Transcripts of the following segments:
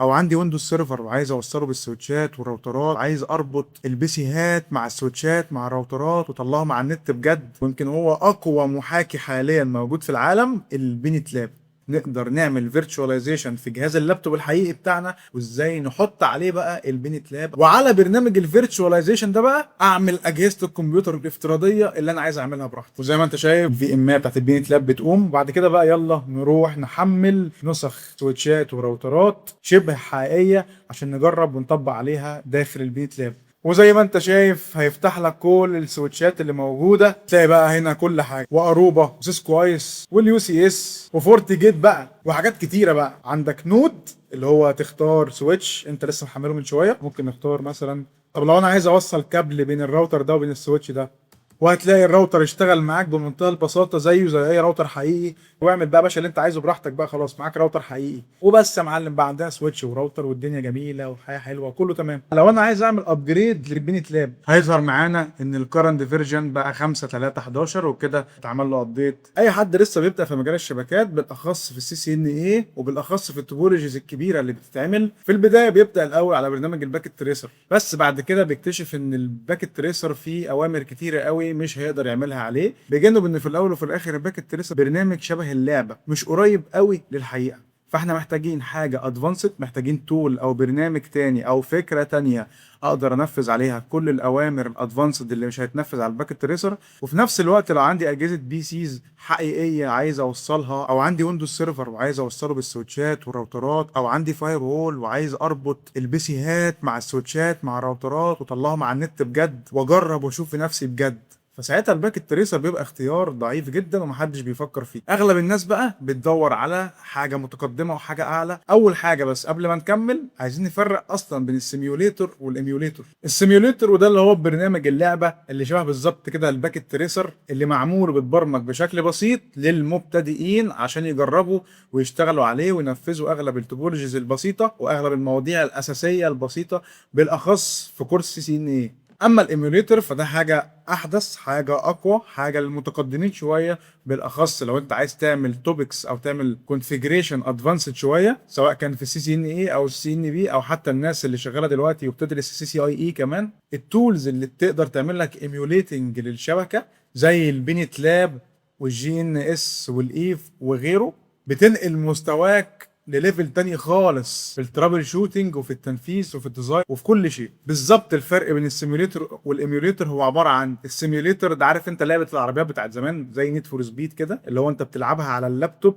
او عندي ويندوز سيرفر وعايز اوصله بالسويتشات والراوترات، عايز اربط البيسيهات مع السويتشات مع الراوترات واطلعهم على النت بجد. ويمكن هو اقوى محاكي حاليا موجود في العالم، البينت لاب. نقدر نعمل فيرتشواليزيشن في جهاز اللابتوب الحقيقي بتاعنا، وازاي نحط عليه بقى البينت لاب، وعلى برنامج الفيرتشواليزيشن ده بقى اعمل اجهزه الكمبيوتر الافتراضيه اللي انا عايز اعملها براحتي. وزي ما انت شايف في ام بتاعت البينت لاب بتقوم. وبعد كده بقى يلا نروح نحمل نسخ سويتشات وراوترات شبه حقيقيه عشان نجرب ونطبق عليها داخل البينت لاب. وزي ما انت شايف هيفتح لك كل السويتشات اللي موجوده، تلاقي بقى هنا كل حاجه، واروبا وسيسكو ايس واليو سي اس وفورتي جيت بقى وحاجات كتيره بقى. عندك نود اللي هو تختار سويتش انت لسه محمله من شويه، ممكن نختار مثلا، طب لو انا عايز اوصل كابل بين الراوتر ده وبين السويتش ده، وهتلاقي الراوتر اشتغل معاك بمنتهى البساطه زيه زي اي راوتر حقيقي. واعمل بقى يا باشا اللي انت عايزه براحتك بقى، خلاص معاك راوتر حقيقي وبس يا معلم. بقى عندها سويتش وراوتر والدنيا جميله وحياه حلوه وكله تمام. لو انا عايز اعمل ابجريد للبينت لاب، هيظهر معانا ان الكرنت فيرجن بقى 5.3.11 وكده اتعمل له ابديت. اي حد لسه بيبدا في مجال الشبكات بالاخص في السي سي ان اي وبالاخص في التوبولوجيز الكبيره اللي بتتعمل في البدايه، بيبدا الاول على برنامج الباكيت تريسر، بس بعد كده بيكتشف ان الباكيت تريسر فيه اوامر كتيره قوي مش هيقدر يعملها عليه، بجانب ان في الاول وفي الاخر الباكيت تريسر برنامج شبه اللعبه مش قريب قوي للحقيقه. فاحنا محتاجين حاجه ادفانسد، محتاجين تول او برنامج تاني او فكره تانيه اقدر انفذ عليها كل الاوامر الادفانسد اللي مش هيتنفذ على الباكيت تريسر. وفي نفس الوقت لو عندي اجهزه بي سيز حقيقيه عايز اوصلها، او عندي ويندوز سيرفر وعايز اوصله بالسويتشات والراوترات، او عندي فاير وول وعايز اربط البيسيهات مع السويتشات مع الراوترات واطلعهم على النت بجد واجرب واشوف بنفسي بجد، فساعتها الباكيت تريسر بيبقى اختيار ضعيف جدا ومحدش بيفكر فيه. اغلب الناس بقى بتدور على حاجه متقدمه وحاجه اعلى. اول حاجه بس قبل ما نكمل عايزين نفرق اصلا بين السيميوليتور والايميوليتور. السيميوليتور وده اللي هو برنامج اللعبه اللي شبه بالظبط كده الباكيت تريسر، اللي معمول وبتبرمج بشكل بسيط للمبتدئين عشان يجربوا ويشتغلوا عليه وينفذوا اغلب التوبولوجيز البسيطه واغلب المواضيع الاساسيه البسيطه، بالاخص في كورس سي سي ان اي. اما الايميوليتر فده حاجه احدث، حاجه اقوى، حاجه للمتقدمين شويه، بالاخص لو انت عايز تعمل توبكس او تعمل كونفيجريشن ادفانسد شويه، سواء كان في السي سي ان اي او السي ان بي او حتى الناس اللي شغاله دلوقتي وبتدرس السي سي اي اي كمان. التولز اللي تقدر تعمل لك ايميوليتنج للشبكه زي البينت لاب والجي ان اس والايف وغيره، بتنقل مستواك لليفل تاني خالص في الترابل شوتنج وفي التنفيذ وفي الديزاين وفي كل شيء. بالظبط الفرق بين السيميوليتر والايميوليتر هو عباره عن السيميوليتر ده، عارف انت لعبه العربيات بتاعت زمان زي نيد فور سبيد كده، اللي هو انت بتلعبها على اللابتوب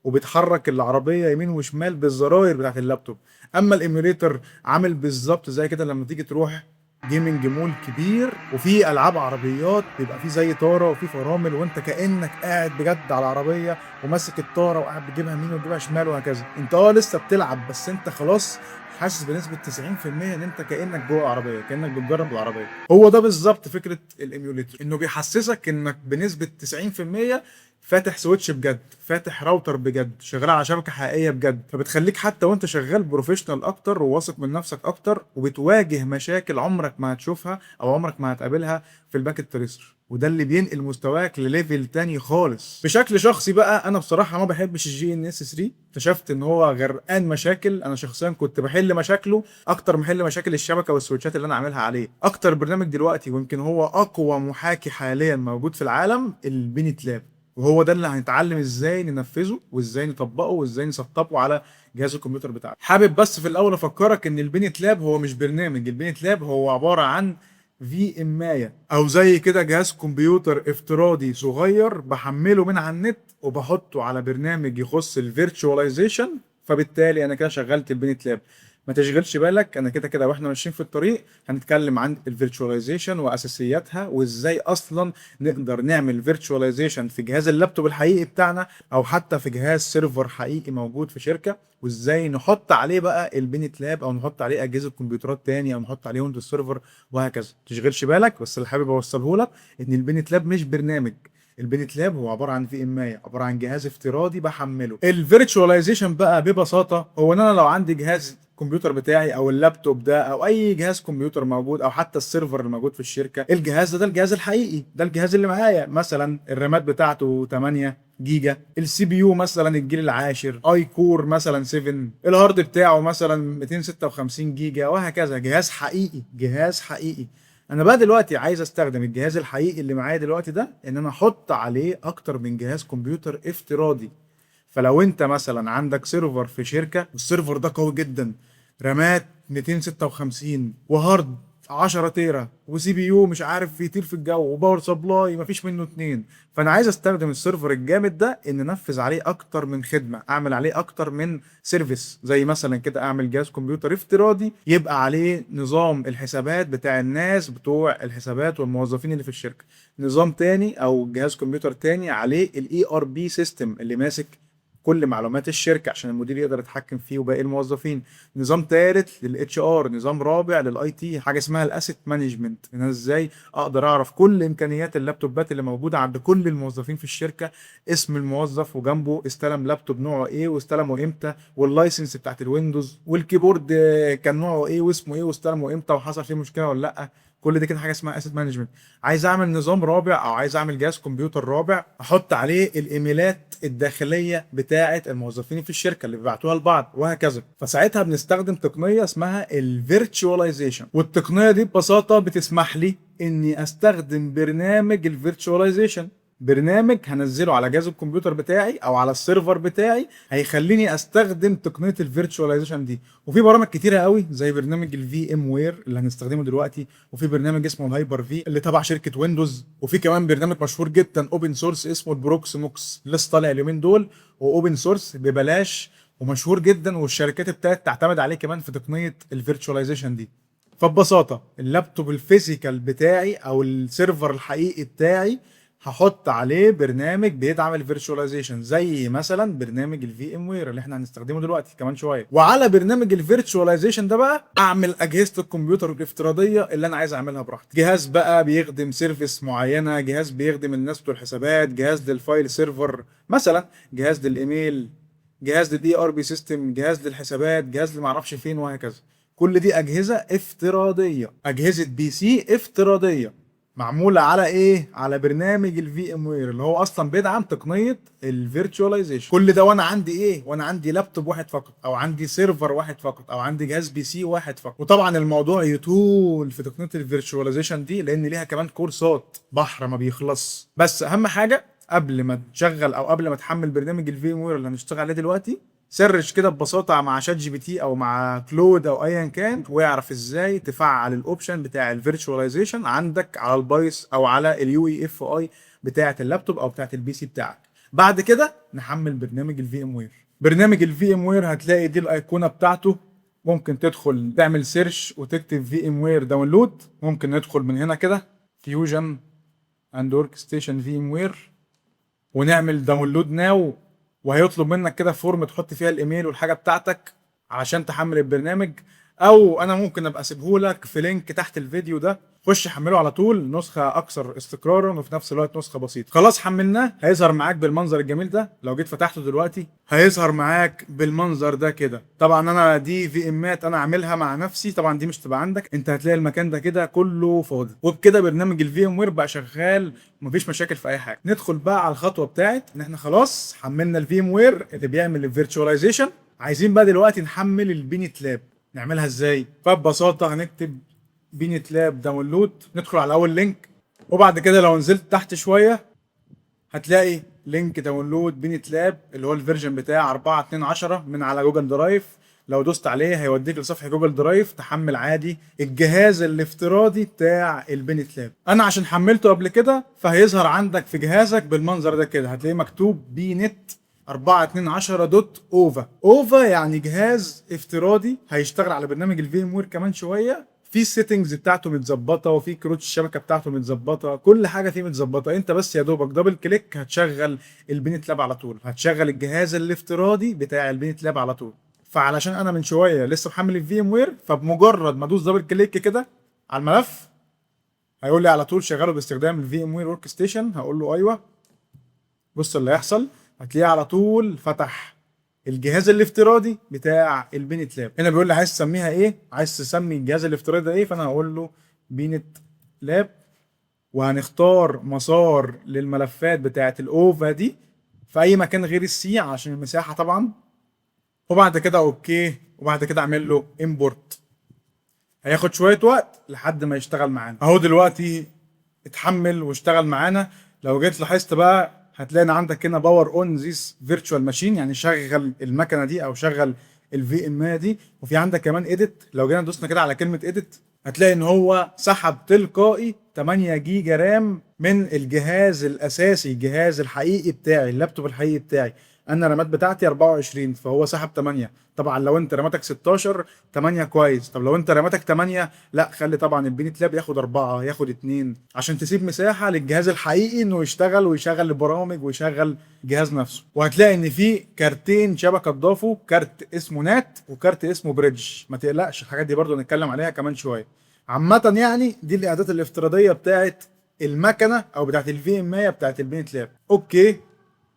وبتحرك العربيه يمين وشمال بالزراير بتاعت اللابتوب. اما الايميوليتر عامل بالظبط زي كده لما تيجي تروح جيمنج مول كبير وفي العاب عربيات، بيبقى فيه زي طاره وفي فرامل وانت كانك قاعد بجد على العربيه وماسك الطاره وقاعد بتجيبها يمين وتجيبها شمال وهكذا. انت لسه بتلعب بس انت خلاص حاسس بنسبه 90% ان انت كانك جوه العربيه، كانك بتجرب العربيه. هو ده بالظبط فكره الايميوليتر، انه بيحسسك انك بنسبه 90% فاتح سويتش بجد، فاتح راوتر بجد، شغال على شبكه حقيقيه بجد، فبتخليك حتى وانت شغال بروفيشنال اكتر وواثق من نفسك اكتر، وبتواجه مشاكل عمرك ما هتشوفها او عمرك ما هتقابلها في الباكيت تريسر. وده اللي بينقل مستواك لليفل تاني خالص. بشكل شخصي بقى انا بصراحه ما بحبش الجي ان اس 3، اكتشفت ان هو غرقان مشاكل. انا شخصيا كنت بحل مشاكله اكتر ما احل مشاكل الشبكه والسويتشات اللي انا عاملها عليه. اكتر برنامج دلوقتي ويمكن هو اقوى محاكي حاليا موجود في العالم البينت لاب، وهو ده اللي هنتعلم ازاي ننفذه وازاي نطبقه وازاي نسطبه على جهاز الكمبيوتر بتاعك. حابب بس في الاول افكرك ان البينت لاب هو مش برنامج، البينت لاب هو عباره عن في امايه او زي كده جهاز كمبيوتر افتراضي صغير بحمله من على النت وبحطه على برنامج يخص الفيرتشواليزيشن، فبالتالي انا كده شغلت البينت لاب. ما تشغلش بالك، انا كده كده واحنا ماشيين في الطريق هنتكلم عن الفيرتشواليزيشن واساسياتها وازاي اصلا نقدر نعمل فيرتشواليزيشن في جهاز اللابتوب الحقيقي بتاعنا او حتى في جهاز سيرفر حقيقي موجود في شركه، وازاي نحط عليه بقى البينت لاب او نحط عليه اجهزه كمبيوترات تاني او نحط عليه ويندوز سيرفر وهكذا. تشغلش بالك، بس اللي حابب اوصله لك ان البينت لاب مش برنامج، البينت لاب هو عباره عن في امايه، عباره عن جهاز افتراضي بحمله. الفيرتشواليزيشن بقى ببساطه هو ان انا لو عندي جهاز الكمبيوتر بتاعي او اللابتوب ده او اي جهاز كمبيوتر موجود او حتى السيرفر الموجود في الشركه، الجهاز ده الجهاز الحقيقي، ده الجهاز اللي معايا. مثلا الرامات بتاعته 8 جيجا، السي بي يو مثلا الجيل العاشر اي كور مثلا 7، الهارد بتاعه مثلا 256 جيجا، وهكذا. جهاز حقيقي، جهاز حقيقي. انا بقى دلوقتي عايز استخدم الجهاز الحقيقي اللي معايا دلوقتي ده ان انا احط عليه اكتر من جهاز كمبيوتر افتراضي. فلو انت مثلا عندك سيرفر في شركه والسيرفر ده قوي جدا، رامات 256 وهارد 10 تيرا وسي بي يو مش عارف يطير في الجو وباور سبلاي مفيش منه اتنين، فانا عايز استخدم السيرفر الجامد ده ان انفذ عليه اكتر من خدمه، اعمل عليه اكتر من سيرفيس. زي مثلا كده اعمل جهاز كمبيوتر افتراضي يبقى عليه نظام الحسابات بتاع الناس بتوع الحسابات والموظفين اللي في الشركه، نظام تاني او جهاز كمبيوتر تاني عليه الاي ار بي سيستم اللي ماسك كل معلومات الشركه عشان المدير يقدر يتحكم فيه وباقي الموظفين، نظام ثالث للاتش ار، نظام رابع للاي تي، حاجه اسمها الاسيت مانجمنت، ان انا ازاي اقدر اعرف كل امكانيات اللابتوبات اللي موجوده عند كل الموظفين في الشركه، اسم الموظف وجنبه استلم لابتوب نوعه ايه واستلمه امتى، واللايسنس بتاعت الويندوز، والكيبورد كان نوعه ايه واسمه ايه واستلمه امتى وحصل فيه مشكله ولا لا. كل دي كده حاجه اسمها اسيت مانجمنت. عايز اعمل نظام رابع او عايز اعمل جهاز كمبيوتر رابع احط عليه الايميلات الداخليه بتاعه الموظفين في الشركه اللي بيبعتوها لبعض وهكذا. فساعتها بنستخدم تقنيه اسمها الفيرتشواليزيشن، والتقنيه دي ببساطه بتسمح لي اني استخدم برنامج الفيرتشواليزيشن، برنامج هنزله على جهاز الكمبيوتر بتاعي او على السيرفر بتاعي هيخليني استخدم تقنيه الفيرتشواليزيشن دي. وفي برامج كتيره قوي زي برنامج الفي ام وير اللي هنستخدمه دلوقتي، وفي برنامج اسمه الهايبر في اللي تبع شركه ويندوز، وفي كمان برنامج مشهور جدا اوبن سورس اسمه البروكسموكس لسه طالع اليومين دول، واوبن سورس ببلاش ومشهور جدا، والشركات ابتدت تعتمد عليه كمان في تقنيه الفيرتشواليزيشن دي. فببساطه اللابتوب الفيزيكال بتاعي او السيرفر الحقيقي بتاعي هحط عليه برنامج بيدعم الفيرتشواليزيشن زي مثلا برنامج الفي ام وير اللي احنا هنستخدمه دلوقتي كمان شويه، وعلى برنامج الفيرتشواليزيشن ده بقى اعمل اجهزه الكمبيوتر الافتراضيه اللي انا عايز اعملها براحتي. جهاز بقى بيخدم سيرفيس معينه، جهاز بيخدم الناس بتوع الحسابات، جهاز للفايل سيرفر مثلا، جهاز للايميل، جهاز للاي ار بي سيستم، جهاز للحسابات، جهاز اللي معرفش فين وهكذا. كل دي اجهزه افتراضيه، اجهزه بي سي افتراضيه معموله على ايه؟ على برنامج الفي ام وير اللي هو اصلا بيدعم تقنيه الفيرتشواليزيشن. كل ده وانا عندي ايه؟ وانا عندي لابتوب واحد فقط، او عندي سيرفر واحد فقط، او عندي جهاز بي سي واحد فقط. وطبعا الموضوع يطول في تقنيه الفيرتشواليزيشن دي لان ليها كمان كورسات بحر ما بيخلص. بس اهم حاجه قبل ما تشغل او قبل ما تحمل برنامج الفي ام وير اللي هنشتغل عليه دلوقتي، سرش كده ببساطه مع شات جي بي تي او مع كلود او ايا كان، واعرف ازاي تفعل الاوبشن بتاع الفيرتشواليزيشن عندك على البايس او على اليو اي اف اي بتاعه اللابتوب او بتاعه البي سي بتاعك. بعد كده نحمل برنامج الفي ام وير. برنامج الفي ام وير هتلاقي دي الايقونه بتاعته، ممكن تدخل تعمل سيرش وتكتب في ام وير داونلود. ممكن ندخل من هنا كده فيوجن اند ورك ستيشن في ام وير ونعمل داونلود ناو، وهيطلب منك كده فورم تحط فيها الايميل والحاجه بتاعتك علشان تحمل البرنامج. او انا ممكن ابقى اسيبهولك في لينك تحت الفيديو ده، خش حمله على طول، نسخه اكثر استقرارا وفي نفس الوقت نسخه بسيطه. خلاص حملناه، هيظهر معاك بالمنظر الجميل ده. لو جيت فتحته دلوقتي هيظهر معاك بالمنظر ده كده. طبعا انا دي في امات انا عاملها مع نفسي، طبعا دي مش تبقى عندك، انت هتلاقي المكان ده كده كله فاضي. وبكده برنامج الفي ام وير بقى شغال ومفيش مشاكل في اي حاجه. ندخل بقى على الخطوه بتاعت ان احنا خلاص حملنا الفي ام وير اللي بيعمل الفيرتشواليزيشن. عايزين بقى دلوقتي نحمل البينت لاب. نعملها ازاي؟ فببساطه هنكتب بينت لاب داونلود، ندخل على اول لينك، وبعد كده لو نزلت تحت شويه هتلاقي لينك داونلود بينت لاب اللي هو الفيرجن بتاع 4.2.10 من على جوجل درايف. لو دوست عليه هيوديك لصفحه جوجل درايف تحمل عادي الجهاز الافتراضي بتاع البينت لاب. انا عشان حملته قبل كده فهيظهر عندك في جهازك بالمنظر ده كده، هتلاقيه مكتوب بينت 4.2.10.اوفا. اوفا يعني جهاز افتراضي هيشتغل على برنامج الفي ام وير كمان شويه، في السيتنجز بتاعته متظبطه وفي كروت الشبكه بتاعته متظبطه، كل حاجه فيه متظبطه. انت بس يا دوبك دبل كليك هتشغل البينت لاب على طول، هتشغل الجهاز الافتراضي بتاع البينت لاب على طول. فعلشان انا من شويه لسه محمل الفي ام وير، فبمجرد ما ادوس دبل كليك كده على الملف هيقول لي على طول شغله باستخدام الفي ام وير ورك ستيشن. هقول له ايوه. بص اللي هيحصل، هتلاقيه على طول فتح الجهاز الافتراضي بتاع البينت لاب. هنا بيقول لي عايز تسميها ايه، عايز تسمي الجهاز الافتراضي ده ايه، فانا هقول له بينت لاب، وهنختار مسار للملفات بتاعه الاوفا دي في اي مكان غير السي عشان المساحه طبعا. وبعد كده اوكي، وبعد كده اعمل له امبورت. هياخد شويه وقت لحد ما يشتغل معانا. اهو دلوقتي اتحمل واشتغل معانا. لو جيت لاحظت بقى هتلاقي ان عندك هنا باور اون ذيس فيرتشوال ماشين، يعني شغل المكنه دي او شغل الفي ام دي. وفي عندك كمان اديت، لو جينا دوسنا كده على كلمه اديت هتلاقي ان هو سحب تلقائي 8 جيجا رام من الجهاز الاساسي، الجهاز الحقيقي بتاعي، اللابتوب الحقيقي بتاعي. انا الرامات بتاعتي 24 فهو سحب 8. طبعا لو انت راماتك 16 8 كويس. طب لو انت راماتك 8 لا، خلي طبعا البينت لاب ياخد 4، ياخد 2 عشان تسيب مساحه للجهاز الحقيقي انه يشتغل ويشغل البرامج ويشغل الجهاز نفسه. وهتلاقي ان في كارتين شبكه اتضافوا، كارت اسمه نات وكارت اسمه بريدج. ما تقلقش، الحاجات دي برضو هنتكلم عليها كمان شويه. عامه يعني دي الاعدادات الافتراضيه بتاعت المكنه او بتاعت الفي ام بتاعت البينت لاب. اوكي،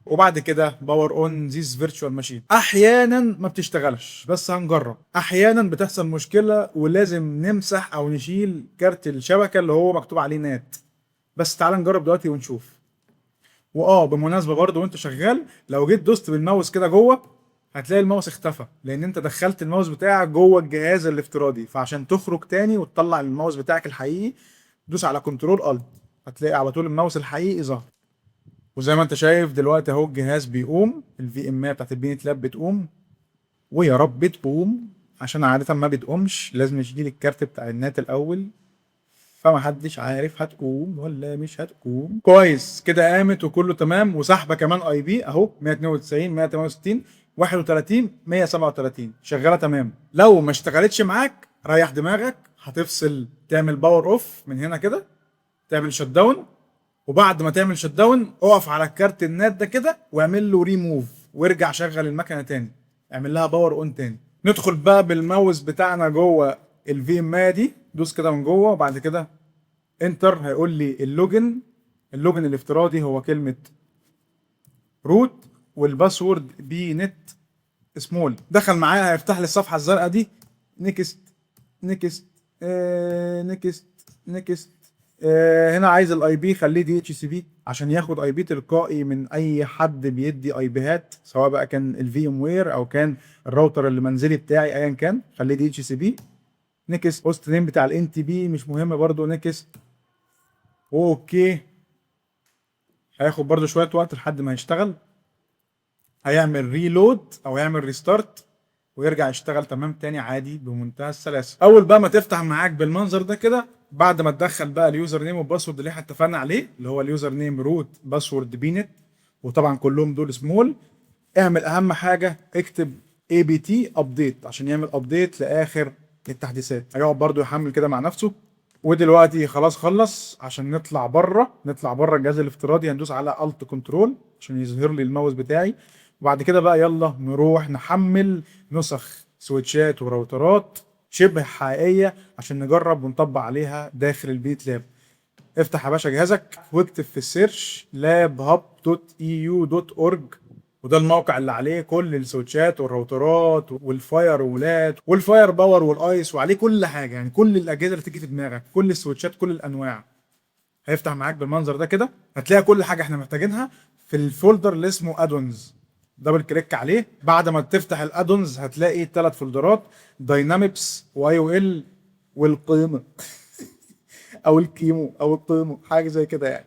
وبعد كده باور اون ذيس فيرتشوال ماشين. احيانا ما بتشتغلش بس هنجرب. احيانا بتحصل مشكله ولازم نمسح او نشيل كارت الشبكه اللي هو مكتوب عليه نات. بس تعال نجرب دلوقتي ونشوف. بمناسبه برضو وانت شغال، لو جيت دوست بالماوس كده جوه هتلاقي الماوس اختفى، لان انت دخلت الماوس بتاعك جوه الجهاز الافتراضي. فعشان تخرج تاني وتطلع الماوس بتاعك الحقيقي دوس على كنترول الت، هتلاقي على طول الماوس الحقيقي ظهر. وزي ما انت شايف دلوقتي اهو الجهاز بيقوم، الفي ام بتاعت البينت لاب بتقوم، ويا رب تقوم عشان عادة ما بتقومش، لازم نشيل الكارت بتاع النات الاول. فما حدش عارف هتقوم ولا مش هتقوم. كويس كده، قامت وكله تمام، وسحبه كمان اي بي اهو 192 168 31 137 شغاله تمام. لو ما اشتغلتش معاك ريح دماغك، هتفصل تعمل باور اوف من هنا كده، تعمل شت داون، وبعد ما تعمل شت داون اقف على الكارت النات ده كده واعمل له ريموف وارجع شغل المكنه تاني، اعمل لها باور اون تاني. ندخل بقى بالماوس بتاعنا جوه الفي ام دي، دوس كده من جوه وبعد كده انتر. هيقول لي اللوجن، اللوجن الافتراضي هو كلمه روت، والباسورد بي نت سمول. دخل معايا هيفتح لي الصفحه الزرقاء دي، نيكست نيكست نيكست نيكست. هنا عايز الاي بي خليه دي اتش سي بي عشان ياخد اي بي تلقائي من اي حد بيدي اي بيهات، سواء بقى كان الفي ام وير او كان الراوتر اللي منزلي بتاعي، ايا كان خليه دي اتش سي بي. نيكست. هوست نيم بتاع الان تي بي مش مهم برضو، نيكست. اوكي، هياخد برضو شويه وقت لحد ما يشتغل. هيعمل ريلود او يعمل ريستارت ويرجع يشتغل تمام تاني عادي بمنتهى السلاسه. اول بقى ما تفتح معاك بالمنظر ده كده، بعد ما تدخل بقى اليوزر نيم والباسورد اللي احنا اتفقنا عليه، اللي هو اليوزر نيم روت، باسورد بينت، وطبعا كلهم دول سمول. اعمل اهم حاجه، اكتب اي بي تي ابديت عشان يعمل ابديت لاخر التحديثات. هيقعد برده يحمل كده مع نفسه. ودلوقتي خلاص خلص. عشان نطلع بره الجهاز الافتراضي هندوس على الت كنترول عشان يظهر لي الماوس بتاعي. وبعد كده بقى يلا نروح نحمل نسخ سويتشات وراوترات شبه حقيقيه عشان نجرب ونطبق عليها داخل البيت لاب. افتح يا باشا جهازك واكتب في السيرش labhub.eu.org، وده الموقع اللي عليه كل السويتشات والراوترات والفاير وولات والفاير باور والايس، وعليه كل حاجه، يعني كل الاجهزه اللي تيجي في دماغك، كل السويتشات كل الانواع. هيفتح معاك بالمنظر ده كده، هتلاقي كل حاجه احنا محتاجينها في الفولدر اللي اسمه ادونز. دبل كليك عليه. بعد ما تفتح الادونز هتلاقي 3 فولدرات، داينامكس واي او ال والقيمه او الكيمو او القيمو، حاجه زي كده يعني.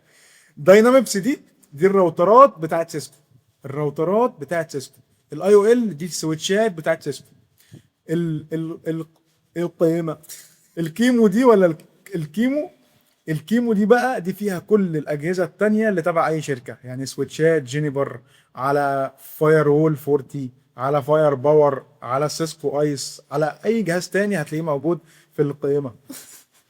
داينامكس دي الراوترات بتاعت سيسكو، الراوترات بتاعت سيسكو. الاي او ال دي السويتشات بتاعت سيسكو. ال القيمه. الكيمو دي ولا الكيمو دي بقى دي فيها كل الاجهزه التانية اللي تبع اي شركه، يعني سويتشات جينيبر، على فاير وول 40، على فاير باور، على سيسكو ايس، على اي جهاز تاني هتلاقيه موجود في القائمه.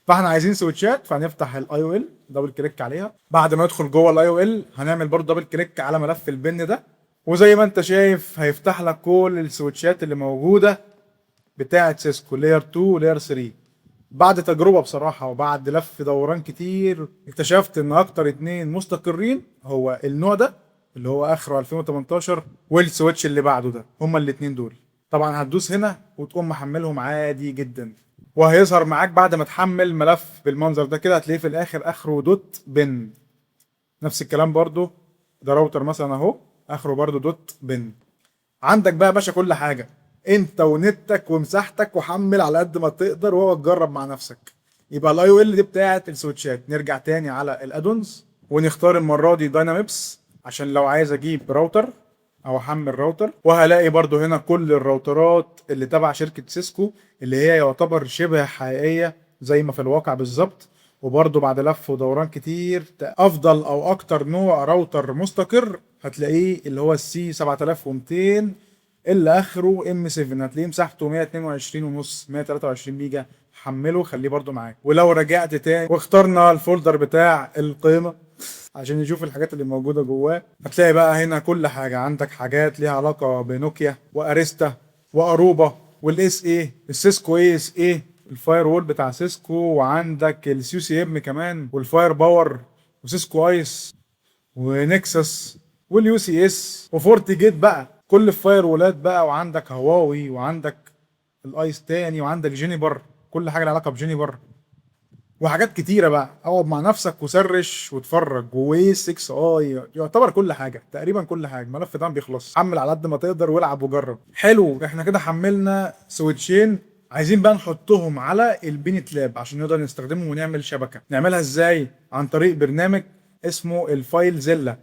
فاحنا عايزين سويتشات، فهنفتح الاي او ال، دبل كليك عليها. بعد ما ندخل جوه الاي او ال هنعمل برضه دبل كليك على ملف البن ده، وزي ما انت شايف هيفتح لك كل السويتشات اللي موجوده بتاعه سيسكو لاير 2 ولاير 3. بعد تجربه بصراحه وبعد لف دوران كتير اكتشفت ان اكتر اتنين مستقرين هو النوع ده اللي هو اخره 2018 والسويتش اللي بعده ده، هما الاتنين دول. طبعا هتدوس هنا وتقوم محملهم عادي جدا، وهيظهر معاك بعد ما تحمل ملف بالمنظر ده كده، هتلاقيه في الاخر اخره دوت بن. نفس الكلام برضو، ده راوتر مثلا اهو اخره برضو دوت بن. عندك بقى يا باشا كل حاجه، انت ونتك ومساحتك، وحمل على قد ما تقدر وهو تجرب مع نفسك. يبقى الاي او ال دي بتاعه السويتشات. نرجع تاني على الادونز ونختار المره دي داينامكس عشان لو عايز اجيب راوتر او احمل راوتر. وهلاقي برضو هنا كل الراوترات اللي تبع شركه سيسكو، اللي هي يعتبر شبه حقيقيه زي ما في الواقع بالظبط. وبرضو بعد لف ودوران كتير، افضل او اكتر نوع راوتر مستقر هتلاقيه اللي هو السي 7200 اللي اخره ام 7. هتلاقيه مساحته 122 ونص 123 ميجا. حمله خليه برضو معاك. ولو رجعت تاني واخترنا الفولدر بتاع القيمه عشان نشوف الحاجات اللي موجوده جواه، هتلاقي بقى هنا كل حاجه. عندك حاجات ليها علاقه بنوكيا واريستا واروبا والاس اي السيسكو اي اس اي الفاير وول بتاع سيسكو، وعندك السيو سي ام كمان والفاير باور وسيسكو ايس ونكسس واليو سي اس وفورتي جيت بقى، كل الفاير وولات بقى. وعندك هواوي وعندك الايس تاني وعندك جينيبر، كل حاجه لها علاقه بجينيبر وحاجات كتيره بقى. اقعد مع نفسك وسرش واتفرج. وويس 6 اي يعتبر كل حاجه تقريبا، كل حاجه. الملف ده ما بيخلص. حمل على قد ما تقدر والعب وجرب. حلو، احنا كده حملنا سويتشين. عايزين بقى نحطهم على البينت لاب عشان نقدر نستخدمهم ونعمل شبكه. نعملها ازاي؟ عن طريق برنامج اسمه الفايل زيلا.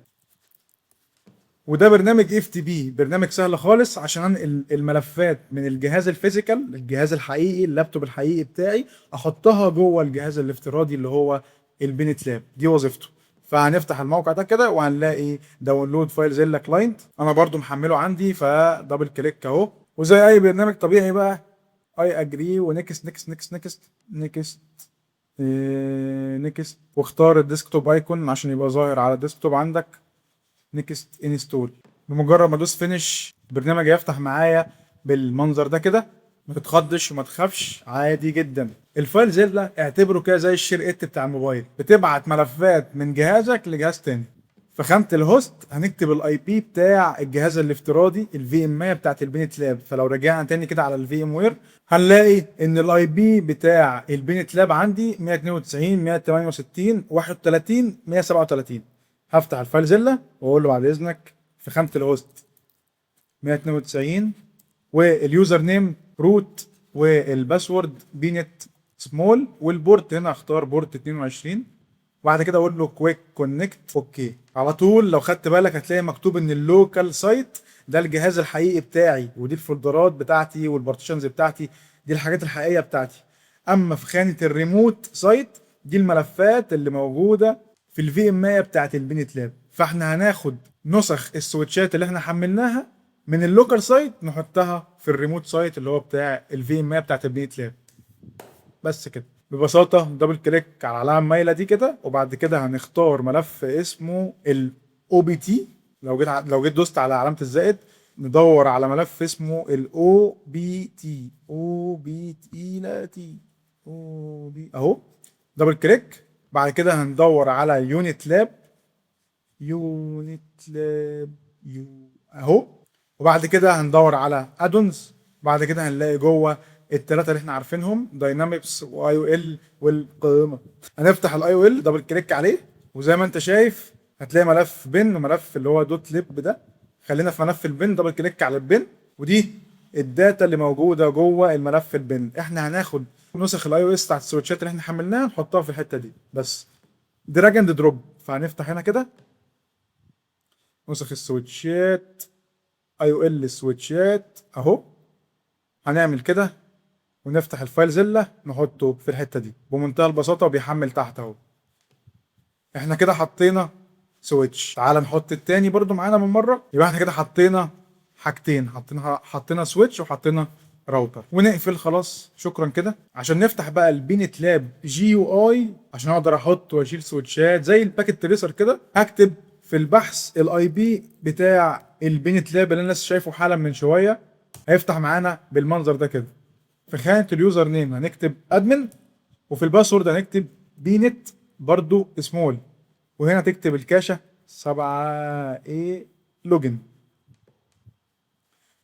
وده برنامج اف تي بي، برنامج سهل خالص عشان انقل الملفات من الجهاز الفيزيكال، الجهاز الحقيقي، اللابتوب الحقيقي بتاعي، احطها جوه الجهاز الافتراضي اللي هو البينت لاب. دي وظيفته. فهنفتح الموقع ده كده وهنلاقي داونلود فايل زيلا كلاينت. انا برضو محمله عندي، فدبل كليك اهو. وزي اي برنامج طبيعي بقى، اي اجري ونكست نكست نكست نكست نكست نكست، واختار الديسكتوب ايكون عشان يبقى ظاهر على الديسكتوب عندك. نيكست انستول. بمجرد ما ادوس فينش البرنامج هيفتح معايا بالمنظر ده كده. ما تتخضش وما تخافش، عادي جدا. الفايل زيلا اعتبره كده زي الشير ات بتاع الموبايل، بتبعت ملفات من جهازك لجهاز تاني. في خانه الهوست هنكتب الاي بي بتاع الجهاز الافتراضي الفي ام 100 بتاعت البينت لاب. فلو رجعنا تاني كده على الفي ام وير هنلاقي ان الاي بي بتاع البينت لاب عندي 192 168 31 137. هفتح الفايل زيلا واقول له بعد اذنك في خانه الهوست 192 واليوزر نيم روت والباسورد بينت سمول، والبورت هنا اختار بورت 22. وبعد كده اقول له كويك كونكت اوكي. على طول لو خدت بالك هتلاقي مكتوب ان اللوكال سايت ده الجهاز الحقيقي بتاعي، ودي الفولدرات بتاعتي والبارتيشنز بتاعتي، دي الحاجات الحقيقيه بتاعتي. اما في خانه الريموت سايت دي الملفات اللي موجوده في الفي ام 100 بتاعت البينت لاب. فاحنا هناخد نسخ السويتشات اللي احنا حملناها من اللوكال سايت نحطها في الريموت سايت اللي هو بتاع الفي ام 100 بتاعت البينت لاب. بس كده ببساطه. دبل كليك على العلامه المايله دي كده، وبعد كده هنختار ملف اسمه الاو بي تي. لو جيت دوست على علامه الزائد ندور على ملف اسمه الاو بي تي. او بي تي لا تي او بي اهو. دبل كليك. بعد كده هندور على يونت لاب. يونت لاب اهو. وبعد كده هندور على ادونز. بعد كده هنلاقي جوه الثلاثه اللي احنا عارفينهم داينامكس واي او ال والقائمه. هنفتح الاي او ال دبل كليك عليه، وزي ما انت شايف هتلاقي ملف بن وملف اللي هو دوت ليب ده. خلينا في ملف البن. دبل كليك على البن، ودي الداتا اللي موجوده جوه الملف البن. احنا هناخد نسخ الاي او اس بتاعت السويتشات اللي احنا حملناها نحطها في الحته دي بس، دراج اند دروب. فهنفتح هنا كده نسخ السويتشات اي او ال سويتشات اهو. هنعمل كده ونفتح الفايل زيلا نحطه في الحته دي بمنتهى البساطه، وبيحمل تحت اهو. احنا كده حطينا سويتش. تعال نحط التاني برضو معانا من مره. يبقى احنا كده حطينا حاجتين، حطينا سويتش وحطينا راوتر. ونقفل خلاص. شكرا كده. عشان نفتح بقى البينت لاب جي يو اي عشان اقدر احط واشيل سويتشات زي الباكيت تريسر كده، هكتب في البحث الاي بي بتاع البينت لاب اللي انا لسه شايفه حالا من شويه. هيفتح معانا بالمنظر ده كده. في خانه اليوزر نيم هنكتب ادمن، وفي الباسورد هنكتب بينت برضو سمول، وهنا تكتب الكاشه 7A لوجن.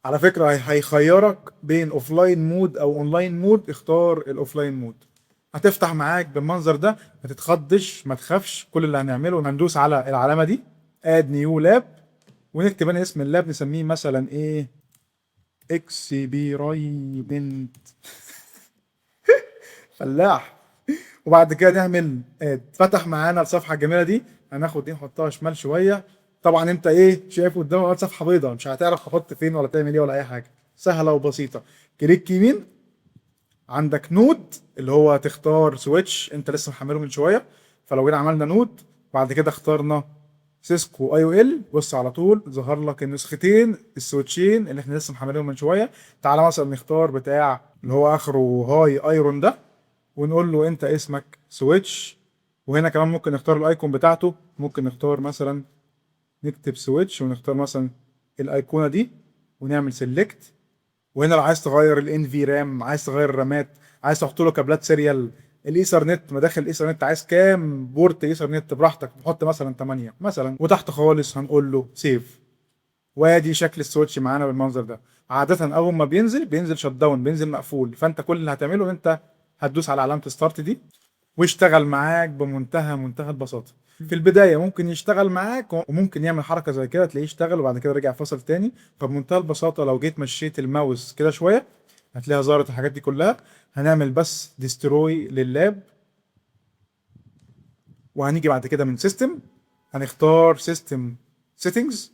على فكره هيخيرك بين اوفلاين مود او اونلاين مود، اختار الاوفلاين مود. هتفتح معاك بالمنظر ده، ما تتخضش ما تخافش. كل اللي هنعمله هندوس على العلامه دي اد نيو لاب، ونكتب هنا اسم اللاب، نسميه مثلا ايه، اكسبيرايمنت فلاح. وبعد كده نعمل اد. فتح معانا الصفحه الجميله دي. هناخد دي نحطها شمال شويه. طبعا انت ايه شايف قدامك صفحه بيضاء، مش هتعرف تحط فين ولا تعمل ايه ولا اي حاجه، سهله وبسيطه. كليك يمين، عندك نود اللي هو تختار سويتش انت لسه محمله من شويه. فلو جينا عملنا نود، بعد كده اخترنا سيسكو اي او ال، بص على طول ظهر لك النسختين السويتشين اللي احنا لسه محملينهم من شويه. تعالى مثلا نختار بتاع اللي هو اخره هاي ايرون ده، ونقول له انت اسمك سويتش. وهنا كمان ممكن نختار الايكون بتاعته، ممكن نختار مثلا نكتب سويتش ونختار مثلا الايقونه دي ونعمل سيلكت. وهنا لو عايز تغير الان في رام، عايز تغير الرامات، عايز تحط له كابلات سيريال، الايثرنت، مداخل الايثرنت عايز كام بورت ايثرنت براحتك، نحط مثلا 8 مثلا. وتحت خالص هنقول له سيف. وادي شكل السويتش معانا بالمنظر ده. عاده اول ما بينزل شت داون، بينزل مقفول. فانت كل اللي هتعمله ان انت هتدوس على علامه ستارت دي، ويشتغل معاك بمنتهى البساطه. في البدايه ممكن يشتغل معاك وممكن يعمل حركه زي كده تلاقيه اشتغل وبعد كده رجع فصل تاني. فبمنتهى البساطه لو جيت مشيت الماوس كده شويه هتلاقيها ظهرت الحاجات دي كلها. هنعمل بس ديستروي لللاب، وهنيجي بعد كده من سيستم هنختار سيستم سيتنجز،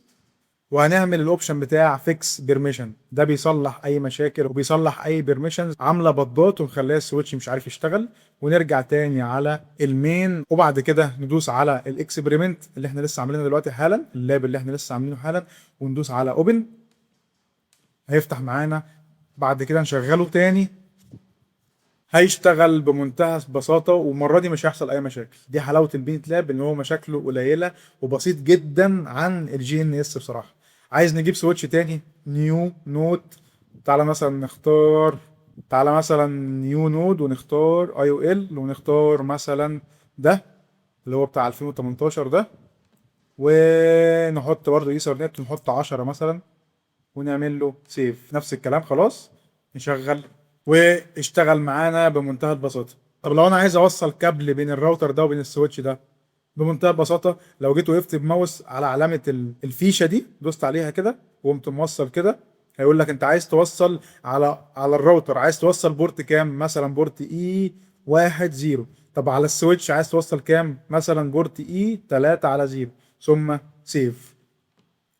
وهنعمل الاوبشن بتاع فيكس بيرميشن. ده بيصلح اي مشاكل وبيصلح اي بيرميشنز عامله بضات ومخليها السويتش مش عارف يشتغل. ونرجع تاني على المين، وبعد كده ندوس على الاكسبيرمنت اللي احنا لسه عاملينه دلوقتي حالا، اللاب اللي احنا لسه عاملينه حالا، وندوس على اوبن. هيفتح معانا. بعد كده نشغله تاني، هيشتغل بمنتهى البساطه، والمره دي مش هيحصل اي مشاكل. دي حلاوه البينت لاب، ان هو مشاكله قليله وبسيط جدا عن الجي ان اس بصراحه. عايز نجيب سويتش تاني، نيو نود. تعالى مثلا نختار، تعالى مثلا نيو نود ونختار اي او ال، ونختار مثلا ده اللي هو بتاع 2018 ده، ونحط برضه ايثرنت ونحط 10 مثلا، ونعمل له سيف. نفس الكلام خلاص نشغل واشتغل معانا بمنتهى البساطه. طب لو انا عايز اوصل كابل بين الراوتر ده وبين السويتش ده، بمنتهى البساطه لو جيت وقفت بماوس على علامه الفيشه دي، دوست عليها كده وقمت موصل كده، هيقول لك انت عايز توصل على الراوتر، عايز توصل بورت كام، مثلا بورت اي 10. طب على السويتش عايز توصل كام، مثلا بورت اي 3 على 0، ثم سيف.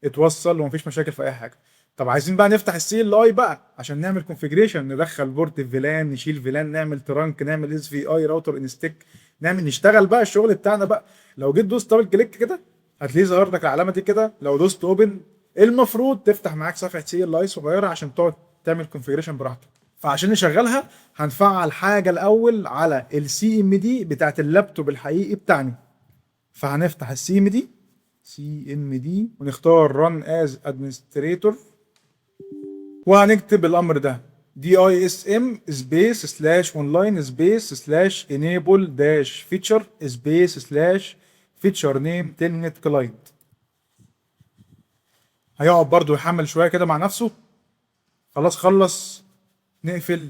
اتوصل ومفيش مشاكل في اي حاجه. طب عايزين بقى نفتح السي ال اي بقى عشان نعمل كونفيجريشن، ندخل بورت في فيلان، نشيل فيلان، نعمل ترانك، نعمل اس في اي راوتر انستيك، نعمل نشتغل بقى الشغل بتاعنا بقى. لو جيت دوست دبل كليك كده هتلاقيه ظهر لك العلامه دي كده. لو دوست اوبن المفروض تفتح معاك صفحه سي ال اي صغيره عشان تقعد تعمل كونفيجريشن براحتك. فعشان نشغلها هنفعل حاجه الاول على السي ام دي بتاعت اللابتوب الحقيقي بتاعنا. فهنفتح سي ام دي ونختار run as administrator، وهنكتب الامر ده DISM سبيس سلاش اونلاين سبيس سلاش enable داش فيتشر سبيس سلاش فيتشر نيم تلنت كلاينت. هيقعد برضو يحمل شويه كده مع نفسه. خلاص خلص، نقفل.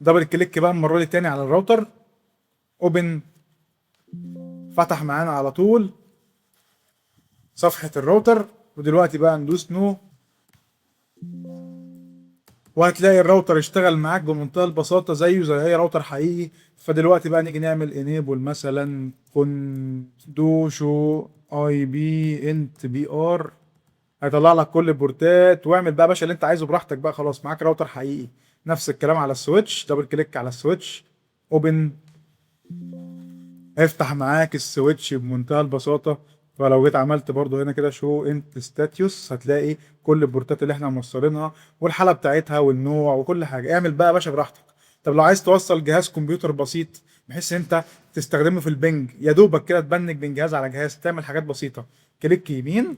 دبل كليك بقى المره دي تاني على الراوتر، اوبن. فتح معانا على طول صفحه الراوتر. ودلوقتي بقى ندوس نو، وهتلاقي الراوتر اشتغل معاك بمنتهى البساطه زيه زي اي راوتر حقيقي. فدلوقتي بقى نيجي نعمل انيبل مثلا كوندوشو اي بي انت بي ار، هيطلع لك كل البورتات. واعمل بقى يا باشا اللي انت عايزه براحتك بقى، خلاص معاك راوتر حقيقي. نفس الكلام على السويتش، دبل كليك على السويتش، اوبن. افتح معاك السويتش بمنتهى البساطه. فلو جيت عملت برضو هنا كده شو انت ستاتيوس، هتلاقي كل البورتات اللي احنا موصلينها والحاله بتاعتها والنوع وكل حاجه. اعمل بقى يا باشا براحتك. طب لو عايز توصل جهاز كمبيوتر بسيط بحيث انت تستخدمه في البنج، يا دوبك كده تبنج بين جهاز على جهاز، تعمل حاجات بسيطه، كليك يمين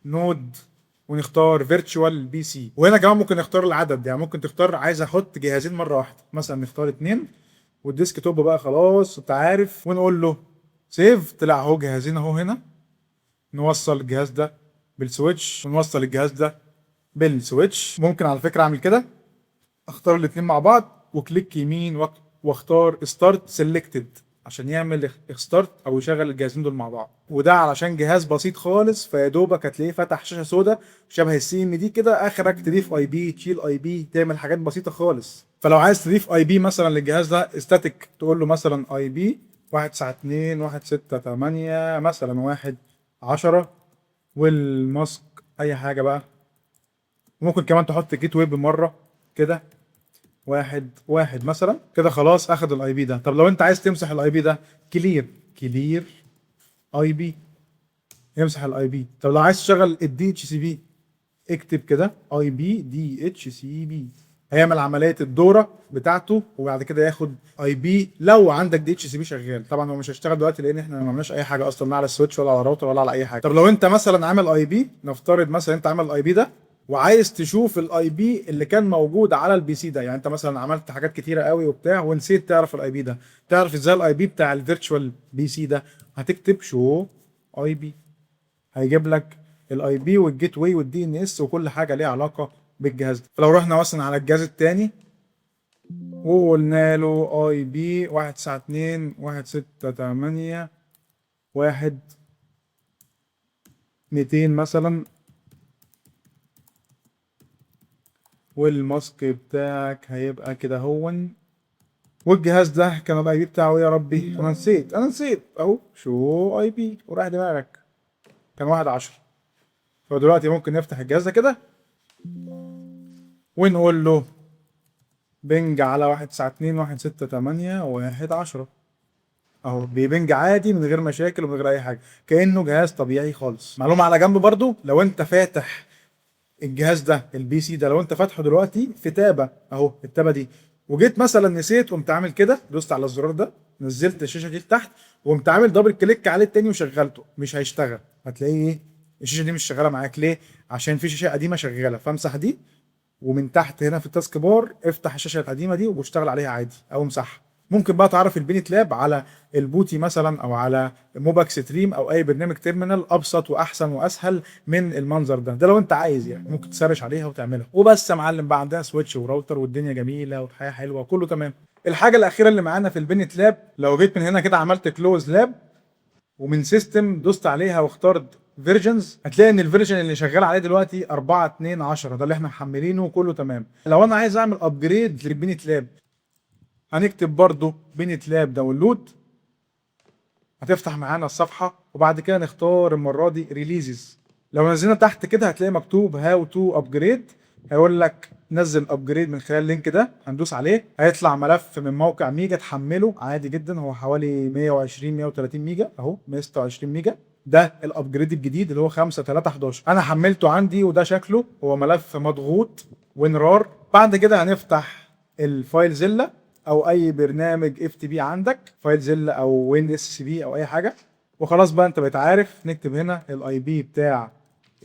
نود ونختار فيرتشوال بي سي. وهنا كمان ممكن نختار العدد، يعني ممكن تختار عايز احط جهازين مره واحده، مثلا نختار 2. والديسك توب بقى خلاص انت عارف، ونقول له سيف. طلع اهو جهازين اهو هنا. نوصل الجهاز ده بالسويتش ونوصل الجهاز ده بالسويتش. ممكن على فكره اعمل كده، اختار الاتنين مع بعض وكليك يمين واختار ستارت سيلكتد عشان يعمل ستارت او يشغل الجهازين دول مع بعض. وده علشان جهاز بسيط خالص، فيا دوبك هتلاقيه فتح شاشه سوداء شبه السي ام دي كده، اخرك تضيف اي بي، تشيل اي بي، تعمل حاجات بسيطه خالص. فلو عايز تضيف اي بي مثلا للجهاز ده استاتيك، تقول له مثلا اي بي 192 168 مثلا 110 والماسك اي حاجه بقى. ممكن كمان تحط جيت ويب مره كده 1 1 مثلا كده، خلاص اخد الاي بي ده. طب لو انت عايز تمسح الاي بي ده، كلير اي بي، يمسح الاي بي. طب لو عايز تشغل الدي اتش سي بي، اكتب كده اي بي دي اتش سي بي، هيعمل عمليه الدوره بتاعته وبعد كده ياخد اي بي. لو عندك دي اتش سي بي شغال، طبعا هو مش هيشتغل دلوقتي لان احنا ما عملناش اي حاجه اصلا، لا على السويتش ولا على الراوتر ولا على اي حاجه. طب لو انت مثلا عامل اي بي، نفترض مثلا انت عامل الاي بي ده وعايز تشوف الاي بي اللي كان موجود على البي سي ده، يعني انت مثلا عملت حاجات كتيره قوي وبتاع ونسيت تعرف الاي بي ده، تعرف ازاي الاي بي بتاع الفيرتشوال بي سي ده؟ هتكتب شو اي بي، هيجيب لك الاي بي والجيت واي والدي ان اس وكل حاجه ليها علاقه بالجهاز ده. فلو رحنا مثلا على الجهاز الثاني وقلنا له اي بي 192 168 200 مثلا، والماسك بتاعك هيبقى كده هون، والجهاز ده كان الاي بي بتاعه يا ربي انا نسيت اهو شو اي بي وراح دماغك، كان 110. فدلوقتي ممكن نفتح الجهاز ده كده ونقول له بنج على 192 168 110 اهو، بيبنج عادي من غير مشاكل ومن غير اي حاجه، كانه جهاز طبيعي خالص. معلومه على جنب برضو، لو انت فاتح الجهاز ده البي سي ده، لو انت فاتحه دلوقتي في تابه اهو، التابه دي، وجيت مثلا نسيت قمت عامل كده، دوست على الزرار ده نزلت الشاشه دي لتحت وقمت عامل دبل كليك عليه التاني وشغلته، مش هيشتغل. هتلاقيه ايه؟ الشاشه دي مش شغاله معاك. ليه؟ عشان في شاشه قديمه شغاله. فامسح دي ومن تحت هنا في التاسك بار افتح الشاشه القديمه دي واشتغل عليها عادي او امسحها. ممكن بقى تعرف البينت لاب على البوتي مثلا او على موباك ستريم او اي برنامج تيرمينال ابسط واحسن واسهل من المنظر ده لو انت عايز يعني، ممكن تسرش عليها وتعملها وبس يا معلم. بقى عندها سويتش وراوتر والدنيا جميله والحياه حلوه وكله تمام. الحاجه الاخيره اللي معانا في البينت لاب، لو جيت من هنا كده عملت كلوز لاب ومن سيستم دوست عليها واخترت فيرجنز، هتلاقي ان الفيرجن اللي شغال عليه دلوقتي 4.2.10، ده اللي احنا محملينه وكله تمام. لو انا عايز اعمل ابجريد للبينت لاب، هنكتب برضو بينت لاب داونلود، هتفتح معانا الصفحه وبعد كده نختار المره دي ريليزز. لو نزلنا تحت كده هتلاقي مكتوب هاو تو ابجريد، هيقول لك نزل ابجريد من خلال اللينك ده، هندوس عليه هيطلع ملف من موقع ميجا تحمله عادي جدا، هو حوالي 120 130 ميجا اهو، 126 ميجا. ده الابجريد الجديد اللي هو 5.3.11، انا حملته عندي وده شكله، هو ملف مضغوط وينرار. بعد كده هنفتح الفايل زيلا او اي برنامج اف تي بي عندك، فايل زيلا او وين اس سي بي او اي حاجه، وخلاص بقى انت بقيت عارف نكتب هنا الاي بي بتاع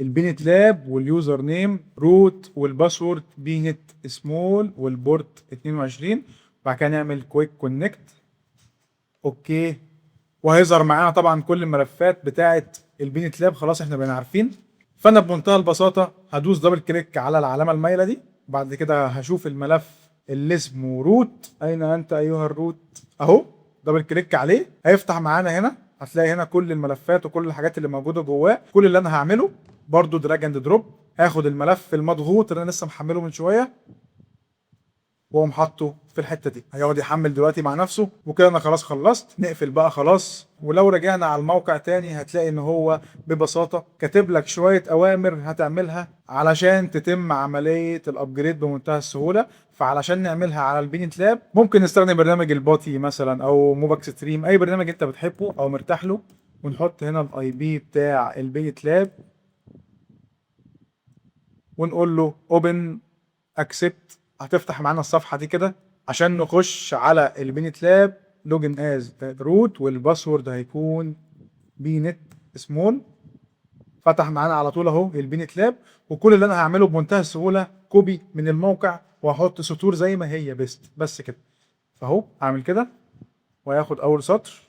البينت لاب واليوزر نيم روت والباسورد بينت سمول والبورت 22، وبعد كده نعمل كويك كونكت اوكي، وهيظهر معانا طبعا كل الملفات بتاعه البينت لاب. خلاص احنا بقينا عارفين. فانا بمنتهى البساطه هدوس دبل كليك على العلامه المايله دي، بعد كده هشوف الملف اللي اسمه روت، اين انت ايها الروت اهو، دبل كليك عليه هيفتح معانا هنا، هتلاقي هنا كل الملفات وكل الحاجات اللي موجوده جواه. كل اللي انا هعمله برضو دراج اند دروب، هاخد الملف المضغوط اللي انا لسه محمله من شويه واقوم حاطه في الحته دي، هيقعد يحمل دلوقتي مع نفسه. وكده انا خلاص خلصت، نقفل بقى خلاص. ولو رجعنا على الموقع تاني هتلاقي ان هو ببساطه كاتب لك شويه اوامر هتعملها علشان تتم عمليه الابجريد بمنتهى السهوله. فعلشان نعملها على البينت لاب ممكن نستخدم برنامج الباتي مثلا او موباك ستريم، اي برنامج انت بتحبه او مرتاح له، ونحط هنا الاي بي بتاع البينت لاب ونقول له اوبن اكسبت، هتفتح معانا الصفحه دي كده عشان نخش على البينت لاب. لوجن از روت والباسورد هيكون بينت سمول. فتح معانا على طول اهو البينت لاب، وكل اللي انا هعمله بمنتهى السهوله كوبي من الموقع وهحط سطور زي ما هي بس كده. فاهو هعمل كده وهياخد اول سطر،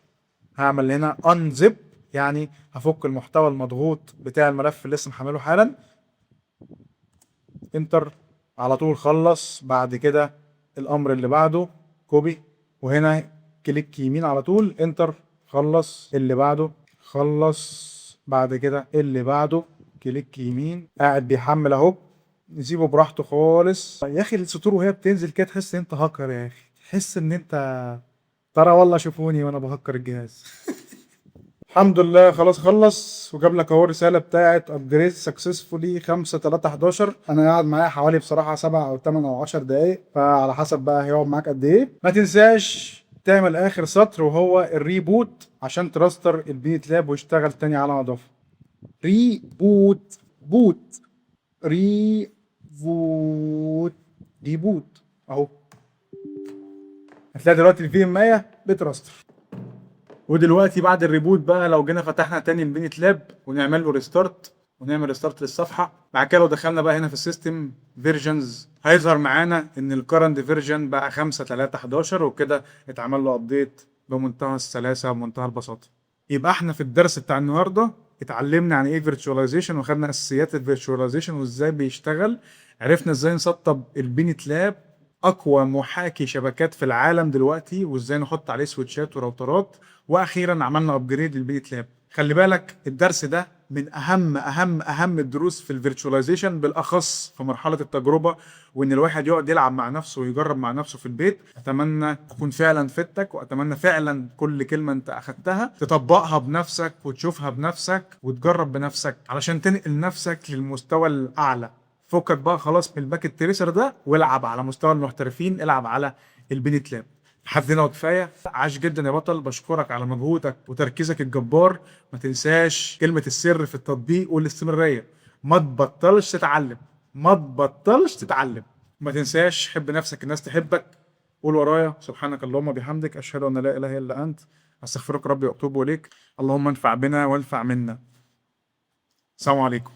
هعمل هنا انزب يعني هفك المحتوى المضغوط بتاع الملف اللي لسه محمله حالا، انتر، على طول خلص. بعد كده الامر اللي بعده كوبي، وهنا كليك يمين على طول انتر، خلص. اللي بعده خلص. بعد كده اللي بعده كليك يمين، قاعد بيحمل اهو. نسيبه براحته خالص. يا اخي السطور وهي بتنزل كده تحس ان انت هاكر، يا اخي تحس ان انت ترى والله شوفوني وانا بهكر الجهاز. الحمد لله خلاص خلص، وجاب لك اهو الرساله بتاعت ابجريد سكسسفولي 5/3/11. انا قاعد معايا حوالي بصراحه 7 او 8 او 10 دقائق، فعلى حسب بقى هيقعد معاك قد ايه. ما تنساش تعمل اخر سطر وهو الريبوت عشان تراستر البيت لاب ويشتغل تاني على نظافه. ريبوت، بوت، ريبوت، ريبوت اهو. هتلاقي دلوقتي الفي ام 100 بتراستر. ودلوقتي بعد الريبوت بقى، لو جينا فتحنا تاني البينت لاب ونعمل له ريستارت، ونعمل ريستارت للصفحه، بعد كده لو دخلنا بقى هنا في السيستم فيرجنز، هيظهر معانا ان الكرنت فيرجن بقى 5/3/11، وكده اتعمل له ابديت بمنتهى السلاسه ومنتهى البساطه. يبقى احنا في الدرس بتاع النهارده اتعلمنا عن ايه فيرتشواليزيشن، وخدنا اساسيات الفيرتشواليزيشن وازاي بيشتغل. عرفنا ازاي نسطب البينت لاب، اقوى محاكي شبكات في العالم دلوقتي، وازاي نحط عليه سويتشات وراوترات. واخيرا عملنا ابجريد للبيت لاب. خلي بالك الدرس ده من اهم الدروس في الفيرتشواليزيشن، بالاخص في مرحله التجربه، وان الواحد يقعد يلعب مع نفسه ويجرب مع نفسه في البيت. اتمنى تكون فعلا فدتك، واتمنى فعلا كل كلمه انت اخدتها تطبقها بنفسك وتشوفها بنفسك وتجرب بنفسك علشان تنقل نفسك للمستوى الاعلى. فكك بقى خلاص من الباكت تريسر ده، والعب على مستوى المحترفين، العب على البينت لاب. لحد هنا وكفايه. عاش جدا يا بطل، بشكرك على مجهودك وتركيزك الجبار. ما تنساش كلمه السر في التطبيق والاستمراريه، ما تبطلش تتعلم، ما تبطلش تتعلم. ما تنساش حب نفسك، الناس تحبك. قول ورايا: سبحانك اللهم بحمدك، اشهد ان لا اله الا انت، استغفرك ربي واتوب اليك. اللهم انفع بنا وانفع منا. السلام عليكم.